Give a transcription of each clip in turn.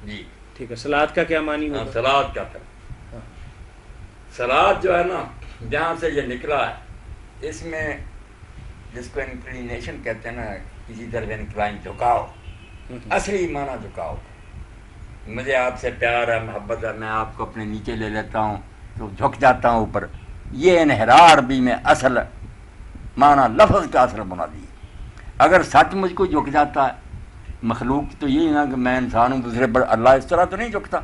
جی ٹھیک ہے، صلات کا کیا معنی ہوگا؟ صلات کا طرف، صلات جو ہے نا جہاں سے یہ نکلا ہے، اس میں جس کو انکلینیشن کہتے ہیں نا، کسی طرف انکلائن، جھکاؤ، اصلی معنی جھکاؤ. مجھے آپ سے پیار ہے، محبت ہے، میں آپ کو اپنے نیچے لے لیتا ہوں تو جھک جاتا ہوں اوپر. یہ انحرار عربی میں اصل معنی لفظ کا اثر بنا دی. اگر سچ مجھ کو جھک جاتا ہے، مخلوق تو یہی نا کہ میں انسان ہوں دوسرے پر، اللہ اس طرح تو نہیں جھکتا.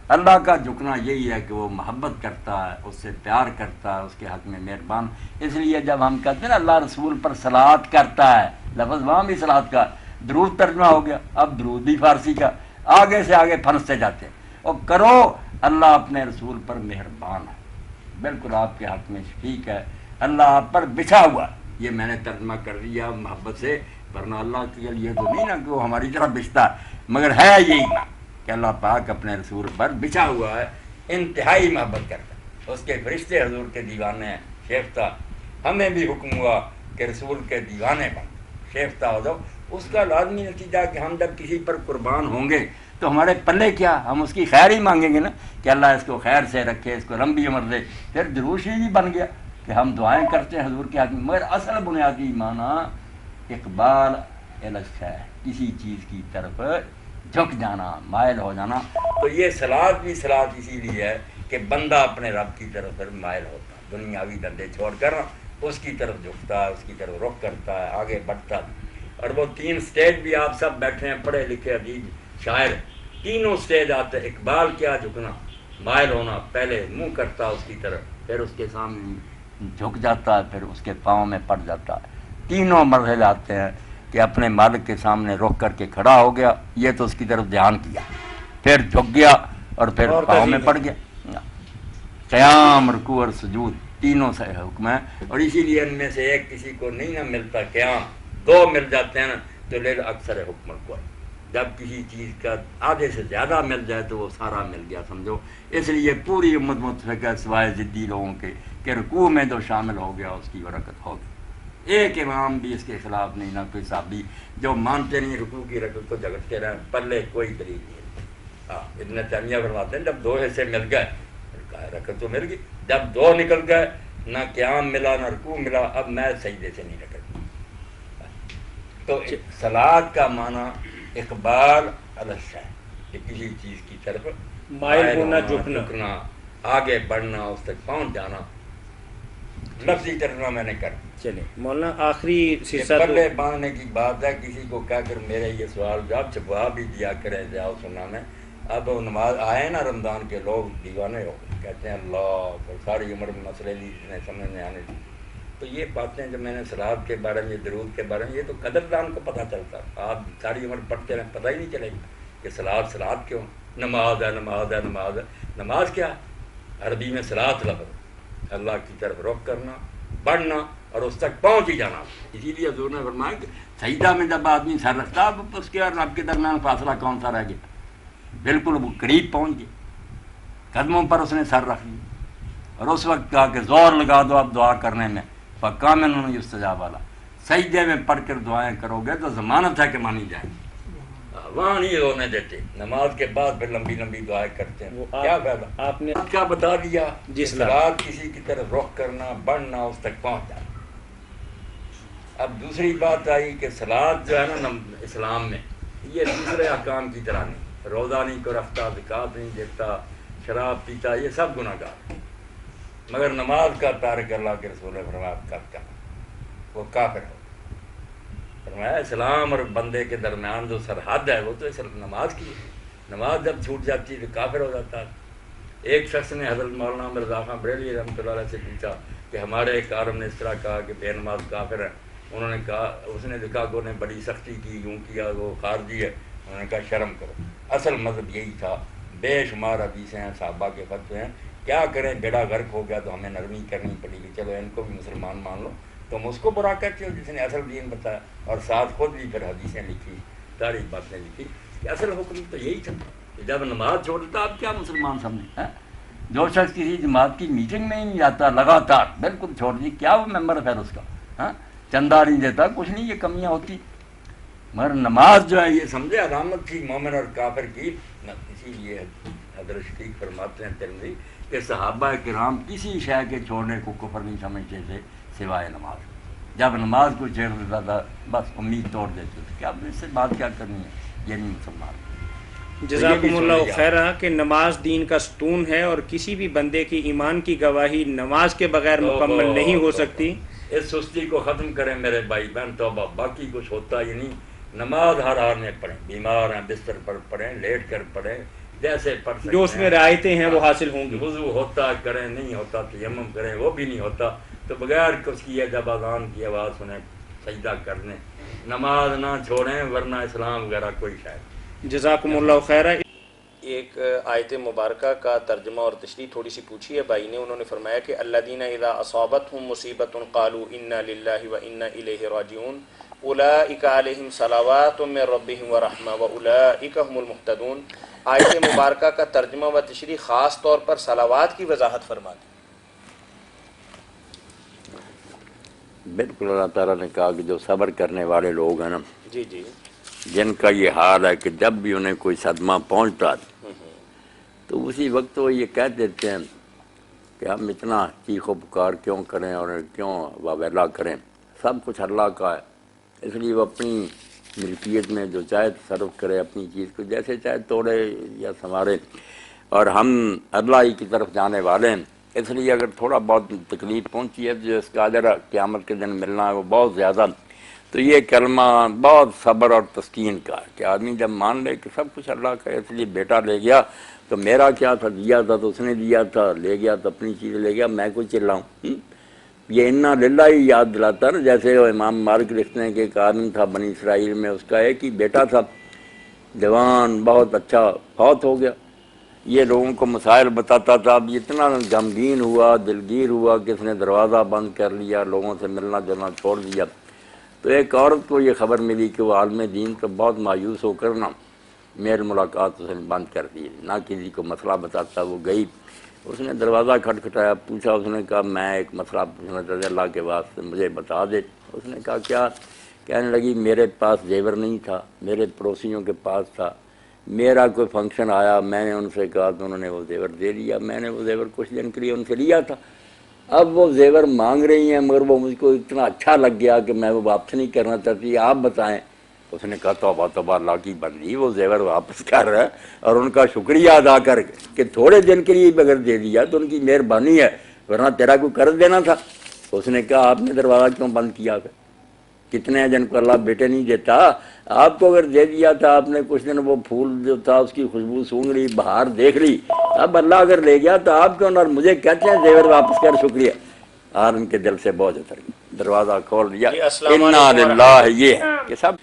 اللہ کا جھکنا یہی ہے کہ وہ محبت کرتا ہے، اس سے پیار کرتا ہے، اس کے حق میں مہربان. اس لیے جب ہم کہتے ہیں نا اللہ رسول پر صلات کرتا ہے، لفظ وہاں بھی صلات کا، درود ترجمہ ہو گیا. اب درود بھی فارسی کا، آگے سے آگے پھنستے جاتے ہیں. اور کرو اللہ اپنے رسول پر مہربان ہے، بالکل آپ کے حق میں شفیق ہے، اللہ آپ پر بچھا ہوا. یہ میں نے ترجمہ کر دیا محبت سے، ورنہ اللہ کے لیے تو نہیں نا کہ وہ ہماری طرف بچتا، مگر ہے یہی نا کہ اللہ پاک اپنے رسول پر بچھا ہوا ہے، انتہائی محبت کرتا ہے. اس کے فرشتے حضور کے دیوانے ہیں، شیفتہ. ہمیں بھی حکم ہوا کہ رسول کے دیوانے بن، شیفتہ ہو جاؤ. اس کا لازمی نتیجہ کہ ہم جب کسی پر قربان ہوں گے تو ہمارے پلے کیا، ہم اس کی خیر ہی مانگیں گے نا کہ اللہ اس کو خیر سے رکھے، اس کو لمبی عمر دے. پھر دروش ہی بن گیا کہ ہم دعائیں کرتے ہیں حضور کے حق میں. مگر اصل بنیادی معنی اقبال الشیء، کسی چیز کی طرف جھک جانا، مائل ہو جانا. تو یہ صلات بھی صلات اسی لیے ہے کہ بندہ اپنے رب کی طرف پھر مائل ہوتا ہے، دنیاوی دندے چھوڑ کر اس کی طرف جھکتا ہے، اس کی طرف رخ کرتا ہے، آگے بڑھتا ہے. اور وہ 3 سٹیج بھی آپ سب بیٹھے ہیں، پڑھے لکھے ادیب شاعر، تینوں سٹیج آتے ہیں. اقبال کیا جھکنا، مائل ہونا، پہلے منہ کرتا اس کی طرف، پھر اس کے سامنے جھک جاتا ہے، پھر اس کے پاؤں میں پڑ جاتا ہے. تینوں مرحلے آتے ہیں کہ اپنے مالک کے سامنے رخ کر کے کھڑا ہو گیا، یہ تو اس کی طرف دھیان کیا، پھر جھک گیا اور پھر پاؤں میں پڑ گیا. قیام، رکوع اور سجود تینوں سے حکم ہے. اور اسی لیے ان میں سے ایک کسی کو نہیں نہ ملتا قیام، 2 مل جاتے ہیں نا تو لے اکثر حکم کو. جب کسی چیز کا آدھے سے زیادہ مل جائے تو وہ سارا مل گیا سمجھو. اس لیے پوری امت متفق ہے سوائے ضدی لوگوں کے کہ رکوع میں جو شامل ہو گیا اس کی برکت ہوگی. ایک امام بھی اس کے خلاف نہیں، نہ کوئی صحابی. جو مانتے نہیں رکوع کی رکعت کو جھگڑتے رہے، پلے کوئی دلیل نہیں. ابن تیمیہ فرماتے ہیں جب 2 حصے مل گئے، رکعت تو مل گئی. جب 2 نکل گئے، نہ قیام ملا نہ رکوع ملا، اب میں سجدے سے نہیں نکل. تو صلات کا معنی اقبال الشیء، کہ کسی چیز کی طرف مائل ہونا، جھکنا، آگے بڑھنا، اس تک پہنچ جانا. لفظی ترجمہ میں نے کر. چلیں مولانا آخری حصہ پلے باندھنے کی بات ہے. کسی کو کہہ کر میرے یہ سوال جواب چھپا بھی دیا کریں جاؤ سنانے. اب نماز آئے نا رمضان کے، لوگ دیوانے ہو کہتے ہیں اللہ، ساری عمر مسئلے نہیں سمجھ میں آنے. تو یہ باتیں جب میں نے صلات کے بارے میں، درود کے بارے میں، یہ تو قدردان کو پتہ چلتا. آپ ساری عمر پڑھتے رہیں، پتہ ہی نہیں چلے گا کہ صلات کیوں. نماز ہے، نماز ہے، نماز ہے. نماز کیا ہے؟ عربی میں صلات لفظ، اللہ کی طرف رخ کرنا، بڑھنا اور اس تک پہنچ ہی جانا. اسی لیے حضور نے فرمایا کہ سجدہ میں جب آدمی سر رکھتا اب اس کے اور رب کے درمیان فاصلہ کون سا رہ گیا؟ بالکل وہ قریب پہنچ گیا. قدموں پر اس نے سر رکھ لیا اور اس وقت کہا کہ زور لگا دو اب دعا کرنے میں، فَقَامَنُ يُسْتَجَابَ لَهُ. سجدے میں پڑھ کر دعائیں کرو گے تو ضمانت ہے کہ مانی جائیں گی. وہاں نہیں رونے دیتے، نماز کے بعد پھر لمبی لمبی دعائیں کرتے ہیں. کیا فائدہ؟ آپ نے کیا بتا دیا؟ صلات کسی کی طرف رخ کرنا، بڑھنا، اس تک پہنچ جانا. اب دوسری بات آئی کہ صلات جو ہے نا اسلام میں، یہ دوسرے احکام کی طرح نہیں. روزہ نہیں کو رکھتا، زکوٰۃ نہیں دیتا، شراب پیتا، یہ سب گناہ گار. مگر نماز کا تارک اللہ کے رسول نے فرمایا کرتا وہ کافر ہو. فرمایا اسلام اور بندے کے درمیان جو سرحد ہے وہ تو نماز کی ہے. نماز جب چھوٹ جاتی ہے تو کافر ہو جاتا ہے. ایک شخص نے حضرت مولانا مرزا خان بریلوی رحمۃ اللہ علیہ سے پوچھا کہ ہمارے ایک عالم نے اس طرح کہا کہ بے نماز کافر ہے. انہوں نے کہا، اس نے دیکھا کہ انہیں بڑی سختی کی، یوں کیا وہ خارجی ہے. انہوں نے کہا شرم کرو. اصل مذہب یہی تھا. بے شمار حدیثیں ہیں، صحابہ کے فتوے ہیں. کیا کریں، بیڑا غرق ہو گیا تو ہمیں نرمی کرنی پڑی کہ چلو ان کو بھی مسلمان مان لو. تم اس کو برا کہتے ہو جس نے اصل دین بتایا، اور ساتھ خود بھی پھر حدیثیں لکھی، ساری باتیں لکھی کہ اصل حکم تو یہی تھا کہ جب نماز چھوڑتا آپ کیا مسلمان سمجھیں؟ جو شخص کسی جماعت کی میٹنگ میں ہی نہیں جاتا لگاتار، بالکل چھوڑ دی، کیا وہ ممبر ہے پھر اس کا؟ چندہ نہیں دیتا، کچھ نہیں، یہ کمیاں ہوتی. مگر نماز جو ہے یہ سمجھے علامت تھی مومن اور کافر کی، اسی لیے حضرت شفیق فرماتے ہیں ترمذی کہ صحابہ کرام کسی شے کے چھوڑنے کو کفر نہیں سمجھتے تھے سوائے نماز۔ جب نماز کو چھیڑ دیتا تھا بس امید توڑ دیتے تھے کہ اب اس سے بات کیا کرنی ہے، یہ نہیں مسلمان۔ جزاکم اللہ خیرہ کہ نماز دین کا ستون ہے اور کسی بھی بندے کی ایمان کی گواہی نماز کے بغیر مکمل نہیں ہو سکتی۔ اس سستی کو ختم کریں میرے بھائی بہن، توبہ، باقی کچھ ہوتا ہی نہیں۔ نماز ہر حال میں پڑھیں، بیمار ہیں بستر پر پڑھیں، لیٹ کر پڑھیں، جیسے پڑھ سکتے ہیں، جو اس میں رعایتیں ہیں وہ حاصل ہوں گی۔ وضو ہوتا کریں، نہیں ہوتا تیمم کریں، وہ بھی نہیں ہوتا تو بغیر کچھ کیے جب اذان کی آواز سنیں سجدہ کر لیں، نماز نہ چھوڑیں ورنہ اسلام وغیرہ کوئی شاید۔ جزاکم اللہ خیرہ۔ ایک آیت مبارکہ کا ترجمہ اور تشریح تھوڑی سی پوچھی ہے بھائی نے، انہوں نے فرمایا کہ الذین اذا اصابتهم مصیبۃ قالوا انا للہ وانا الیہ راجعون اولئک علیہم صلوات من ربہم ورحمہ واولئک هم المہتدون۔ آیت مبارکہ کا ترجمہ و تشریح خاص طور پر صلوات کی وضاحت فرما دی۔ بالکل اللہ تعالیٰ نے کہا کہ جو صبر کرنے والے لوگ ہیں نا، جی جی، جن کا یہ حال ہے کہ جب بھی انہیں کوئی صدمہ پہنچتا تو اسی وقت وہ یہ کہہ دیتے ہیں کہ ہم اتنا چیخ و پکار کیوں کریں اور کیوں واویلا کریں، سب کچھ اللہ کا ہے، اس لیے وہ اپنی ملکیت میں جو چاہے تصرف کرے، اپنی چیز کو جیسے چاہے توڑے یا سنوارے، اور ہم اللہ ہی کی طرف جانے والے ہیں، اس لیے اگر تھوڑا بہت تکلیف پہنچی ہے جو اس کا اجر قیامت کے دن ملنا ہے وہ بہت زیادہ، تو یہ کلمہ بہت صبر اور تسکین کا ہے کہ آدمی جب مان لے کہ سب کچھ اللہ کا ہے، اس لیے بیٹا لے گیا تو میرا کیا تھا، دیا تھا تو اس نے دیا تھا، لے گیا تو اپنی چیز لے گیا، میں کوئی چلاؤں۔ یہ انا للہ ہی یاد دلاتا ہے، جیسے امام مالک لکھتے ہیں کہ ایک آدمی تھا بنی اسرائیل میں، اس کا ایک ہی بیٹا تھا، جوان بہت اچھا، فوت ہو گیا، یہ لوگوں کو مسائل بتاتا تھا، اب اتنا غمگین ہوا، دلگیر ہوا کہ اس نے دروازہ بند کر لیا، لوگوں سے ملنا جلنا چھوڑ دیا۔ تو ایک عورت کو یہ خبر ملی کہ وہ عالم دین تو بہت مایوس ہو کر نا میل ملاقات اس نے بند کر دی، نہ کسی کو مسئلہ بتاتا، وہ گئی، اس نے دروازہ کھٹکھٹایا، پوچھا، اس نے کہا میں ایک مسئلہ پوچھنا چاہتا اللہ کے واسطے مجھے بتا دے۔ اس نے کہا کیا؟ کہنے لگی میرے پاس زیور نہیں تھا، میرے پڑوسیوں کے پاس تھا، میرا کوئی فنکشن آیا، میں نے ان سے کہا تو انہوں نے وہ زیور دے دیا، میں نے وہ زیور کچھ دن کے لیے ان سے لیا تھا، اب وہ زیور مانگ رہی ہیں مگر وہ مجھ کو اتنا اچھا لگ گیا کہ میں وہ واپس نہیں کرنا چاہتی، آپ بتائیں۔ اس نے کہا توبہ توبہ اللہ کی بندی، وہ زیور واپس کر رہا ہے اور ان کا شکریہ ادا کر کہ تھوڑے دن کے لیے اگر دے دیا تو ان کی مہربانی ہے، ورنہ تیرا کوئی قرض دینا تھا۔ اس نے کہا آپ نے دروازہ کیوں بند کیا؟ کتنے ہیں جن کو اللہ بیٹے نہیں دیتا، آپ کو اگر دے دیا تھا، آپ نے کچھ دن وہ پھول جو تھا اس کی خوشبو سونگ لی، بہار دیکھ لی، اب اللہ اگر لے گیا تو آپ کیوں؟ اور مجھے کہتے ہیں زیور واپس کر، شکریہ۔ اور ان کے دل سے بوجھ اتر گیا، دروازہ کھول دیا۔ انا للہ یہ ہے کہ سب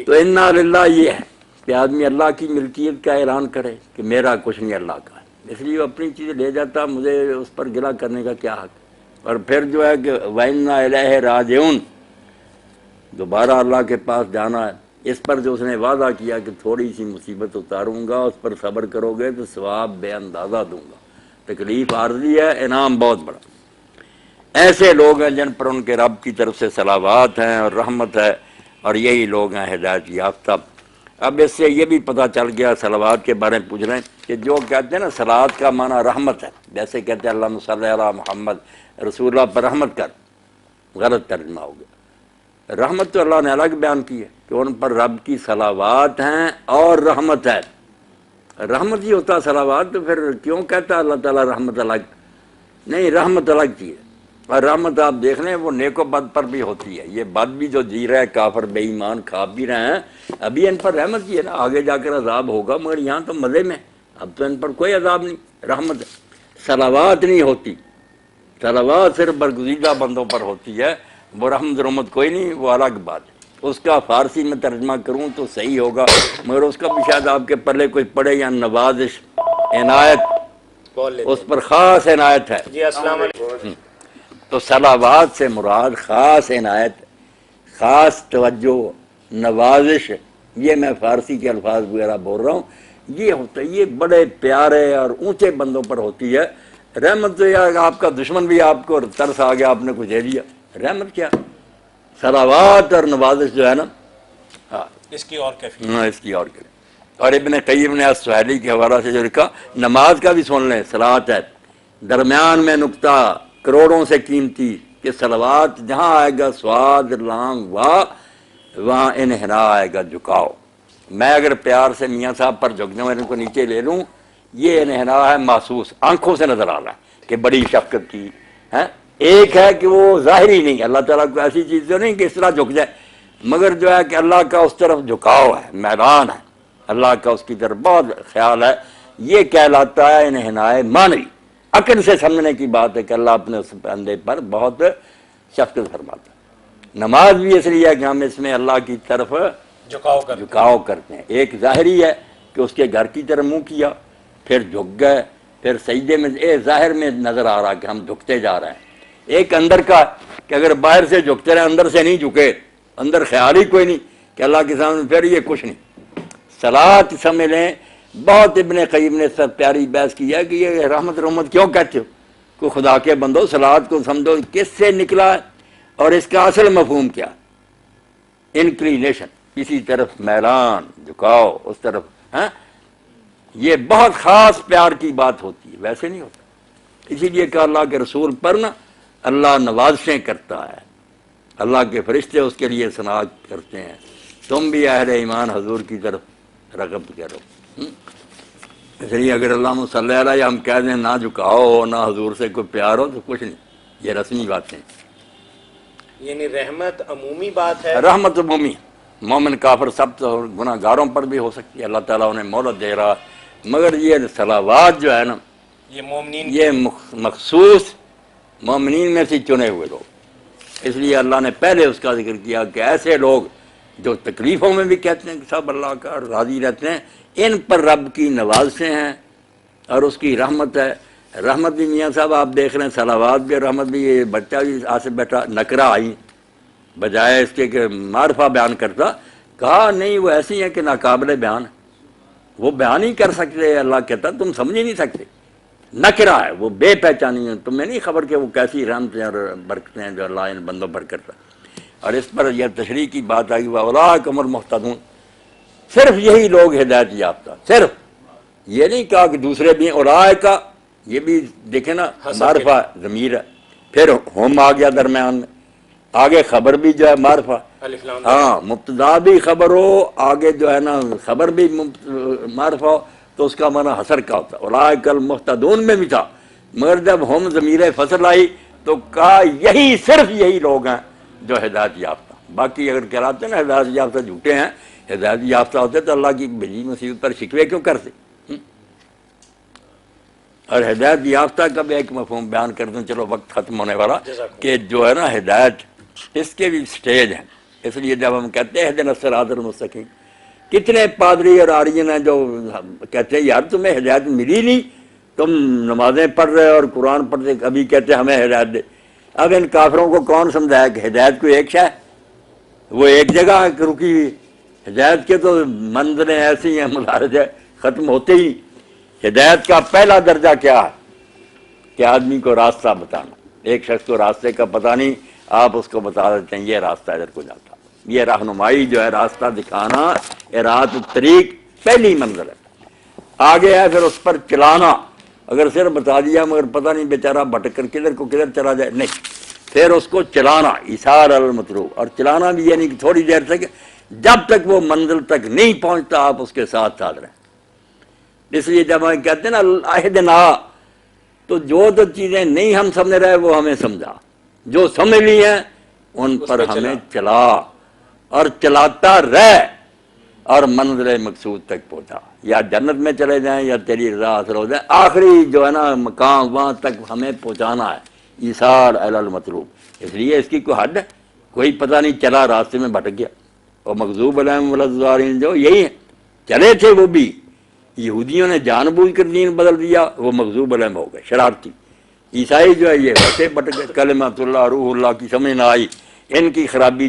تو انا للہ یہ ہے کہ آدمی اللہ کی ملکیت کا اعلان کرے کہ میرا کچھ نہیں اللہ کا ہے، اس لیے وہ اپنی چیز لے جاتا، مجھے اس پر گلہ کرنے کا کیا حق۔ اور پھر جو ہے کہ وَإِنَّا إِلَيْهِ رَاجِعُونَ، دوبارہ اللہ کے پاس جانا ہے، اس پر جو اس نے وعدہ کیا کہ تھوڑی سی مصیبت اتاروں گا، اس پر صبر کرو گے تو ثواب بے اندازہ دوں گا، تکلیف عارضی ہے، انعام بہت بڑا۔ ایسے لوگ ہیں جن پر ان کے رب کی طرف سے صلوات ہیں اور رحمت ہے، اور یہی لوگ ہیں ہدایت یافتہ۔ اب اس سے یہ بھی پتہ چل گیا، صلوات کے بارے میں پوچھ رہے ہیں کہ جو کہتے ہیں نا صلوات کا معنی رحمت ہے، جیسے کہتے ہیں اللہم صلی علی محمد، رسول اللہ پر رحمت کر، غلط ترجمہ ہو گیا۔ رحمت تو اللہ نے الگ بیان کی ہے کہ ان پر رب کی صلوات ہیں اور رحمت ہے، رحمت ہی ہوتا صلوات، تو پھر کیوں کہتا اللہ تعالیٰ رحمت الگ؟ نہیں، رحمت الگ چیز ہے، اور رحمت آپ دیکھ لیں وہ نیک و بد پر بھی ہوتی ہے، یہ بد بھی جو جی رہے ہیں، کافر بے ایمان کھا بھی رہے ہیں، ابھی ان پر رحمت ہی ہے نا، آگے جا کر عذاب ہوگا، مگر یہاں تو مزے میں، اب تو ان پر کوئی عذاب نہیں، رحمت ہے۔ صلوات نہیں ہوتی، صلوات صرف برگزیدہ بندوں پر ہوتی ہے، وہ رحمت کوئی نہیں، وہ الگ بات ہے۔ اس کا فارسی میں ترجمہ کروں تو صحیح ہوگا، مگر اس کا بھی شاید آپ کے پلے کوئی پڑے، یا نوازش، عنایت، اس پر خاص عنایت ہے۔ جی السلام علیکم۔ تو صلوات سے مراد خاص عنایت، خاص توجہ، نوازش، یہ میں فارسی کے الفاظ وغیرہ بول رہا ہوں، یہ ہوتا ہے، یہ بڑے پیارے اور اونچے بندوں پر ہوتی ہے۔ رحمت تو یہ آپ کا دشمن بھی آپ کو ترس آ گیا، آپ نے کچھ دے دیا، رحمت کیا؟ صلوات اور نوازش جو ہے نا، ہاں اس کی اور کیفیت. ہاں اس کی اور کریں. اور ابن قیم نے السہیلی کے حوالہ سے جو لکھا نماز کا بھی سن لیں. صلوات ہے درمیان میں نقطہ کروڑوں سے قیمتی کہ صلوات جہاں آئے گا سواد لام واہ وہاں انحنا آئے گا جھکاؤ. میں اگر پیار سے میاں صاحب پر جھک جاؤں ان کو نیچے لے لوں یہ انحنا ہے محسوس آنکھوں سے نظر آ رہا ہے کہ بڑی شفقت کی ہے. ایک ہے کہ وہ ظاہری نہیں اللہ تعالیٰ کو ایسی چیز تو نہیں کہ اس طرح جھک جائے مگر جو ہے کہ اللہ کا اس طرف جھکاؤ ہے میدان ہے اللہ کا اس کی طرف بہت خیال ہے. یہ کہلاتا ہے انحنائے معنوی. عقل سے سمجھنے کی بات ہے کہ اللہ اپنے اس بندے پر بہت شفقت فرماتا ہے. نماز بھی اس لیے ہے کہ ہم اس میں اللہ کی طرف جھکاؤ کرتے ہیں. ایک ظاہری ہے کہ اس کے گھر کی طرف منہ کیا پھر جھک گئے پھر سجدے میں ظاہر میں نظر آ رہا کہ ہم جھکتے جا رہے ہیں. ایک اندر کا کہ اگر باہر سے جھکتے رہے اندر سے نہیں جھکے اندر خیال ہی کوئی نہیں کہ اللہ کے سامنے پھر یہ کچھ نہیں. صلات سمجھ لیں. بہت ابن قیم نے سب پیاری بحث کی ہے کہ یہ رحمت کیوں کہتے ہو کہ خدا کے بندو صلات کو سمجھو کس سے نکلا ہے اور اس کا اصل مفہوم کیا. انکلینیشن کسی طرف میلان جھکاؤ اس طرف ہاں یہ بہت خاص پیار کی بات ہوتی ہے ویسے نہیں ہوتا. اسی لیے کہ اللہ کے رسول پر نا اللہ نوازشیں کرتا ہے. اللہ کے فرشتے اس کے لیے ثنا کرتے ہیں تم بھی اہل ایمان حضور کی طرف رغبت کرو. اس لیے اگر اللہ صلی اللہ علیہ ہم کہہ دیں نہ جھکاؤ نہ حضور سے کوئی پیار ہو تو کچھ نہیں. یہ رسمی باتیں یعنی رحمت عمومی بات ہے. رحمت عمومی مومن کافر سب تو گناہ گاروں پر بھی ہو سکتی ہے. اللہ تعالیٰ انہیں مہلت دے رہا مگر یہ صلوات جو ہے نا یہ مومنین یہ مخصوص مومنین میں سے چنے ہوئے لوگ. اس لیے اللہ نے پہلے اس کا ذکر کیا کہ ایسے لوگ جو تکلیفوں میں بھی کہتے ہیں کہ سب اللہ کا راضی رہتے ہیں ان پر رب کی نوازشیں ہیں اور اس کی رحمت ہے. رحمت بھی میاں صاحب آپ دیکھ رہے ہیں صلوات بھی رحمت بھی. یہ بچہ بھی آج سے بیٹھا نکرہ آئی بجائے اس کے کہ معرفہ بیان کرتا کہا نہیں وہ ایسی ہیں کہ ناقابل بیان وہ بیان ہی کر سکتے. اللہ کہتا تم سمجھ ہی نہیں سکتے. نکرہ ہے وہ بے پہچانی ہے تمہیں نہیں خبر کہ وہ کیسی رحمتیں اور برکتیں ہیں جو اللہ ان بندوں پر کرتا. اور اس پر یہ تشریح کی بات آئی اولئک هم المہتدون. صرف یہی لوگ ہدایت یافتہ. صرف یہ نہیں کہا کہ دوسرے بھی اولئک کا یہ بھی دیکھیں نا معرفہ ضمیر ہے پھر ہم آ گیا درمیان میں آگے خبر بھی جو ہے معرفہ ہاں مبتدا بھی خبر ہو آگے جو ہے نا خبر بھی معرفہ ہو تو اس کا معنی حسر کا ہوتا. اولئک المہتدون میں بھی تھا مگر جب ہم ضمیر فصل آئی تو کہا یہی صرف یہی لوگ ہیں جو ہدایت یافتہ. باقی اگر کہلاتے ہیں نا ہدایت یافتہ جھوٹے ہیں ہدایت یافتہ ہوتے تو اللہ کی بھیجی مصیبت پر شکوے کیوں کرتے. اور ہدایت یافتہ کا بھی ایک مفہوم بیان کر دوں چلو وقت ختم ہونے والا کہ جو ہے نا ہدایت اس کے بھی سٹیج ہیں. اس لیے جب ہم کہتے ہیں اہدنا الصراط المستقیم کتنے پادری اور آرین ہیں جو کہتے ہیں یار تمہیں ہدایت ملی نہیں تم نمازیں پڑھ رہے اور قرآن پڑھتے ابھی کہتے ہمیں ہدایت دے. اب ان کافروں کو کون سمجھایا کہ ہدایت کوئی ایک شے وہ ایک جگہ رکی ہوئی. ہدایت کے تو منزلیں ایسی ہیں مدارج ختم ہوتے ہی. ہدایت کا پہلا درجہ کیا ہے کہ آدمی کو راستہ بتانا. ایک شخص کو راستے کا پتہ نہیں آپ اس کو بتا دیتے ہیں یہ راستہ ادھر کو جاتا. یہ رہنمائی جو ہے راستہ دکھانا ارات الطریق پہلی منزل ہے. آگے ہے پھر اس پر چلانا. اگر صرف بتا دیا مگر پتہ نہیں بیچارہ بھٹک کر کدھر کو کدھر چلا جائے نہیں پھر اس کو چلانا ایثار المطلوب. اور چلانا بھی یعنی کہ تھوڑی دیر تک جب تک وہ منزل تک نہیں پہنچتا آپ اس کے ساتھ ساتھ رہیں. اس لیے جب ہم کہتے ہیں نا اہدنا تو جو تو چیزیں نہیں ہم سمجھ رہے وہ ہمیں سمجھا جو سمجھ لی ہیں ان پر ہمیں چلا اور چلاتا رہ اور منزل مقصود تک پہنچا. یا جنت میں چلے جائیں یا تیری رضا حاصل ہو جائے آخری جو ہے نا مقام وہاں تک ہمیں پہنچانا ہے. ایثار علی المطلوب. اس لیے اس کی کوئی حد ہے کوئی پتہ نہیں چلا راستے میں بھٹک گیا. اور مغضوب علیہم ولا الضالین جو یہی ہیں چلے تھے وہ بھی یہودیوں نے جان بوجھ کر دین بدل دیا وہ مغضوب علیہم ہو گئے شرارتی. عیسائی جو ہے یہ ویسے بھٹک گئے کلمۃ اللہ روح اللہ کی سمجھ نہ آئی ان کی خرابی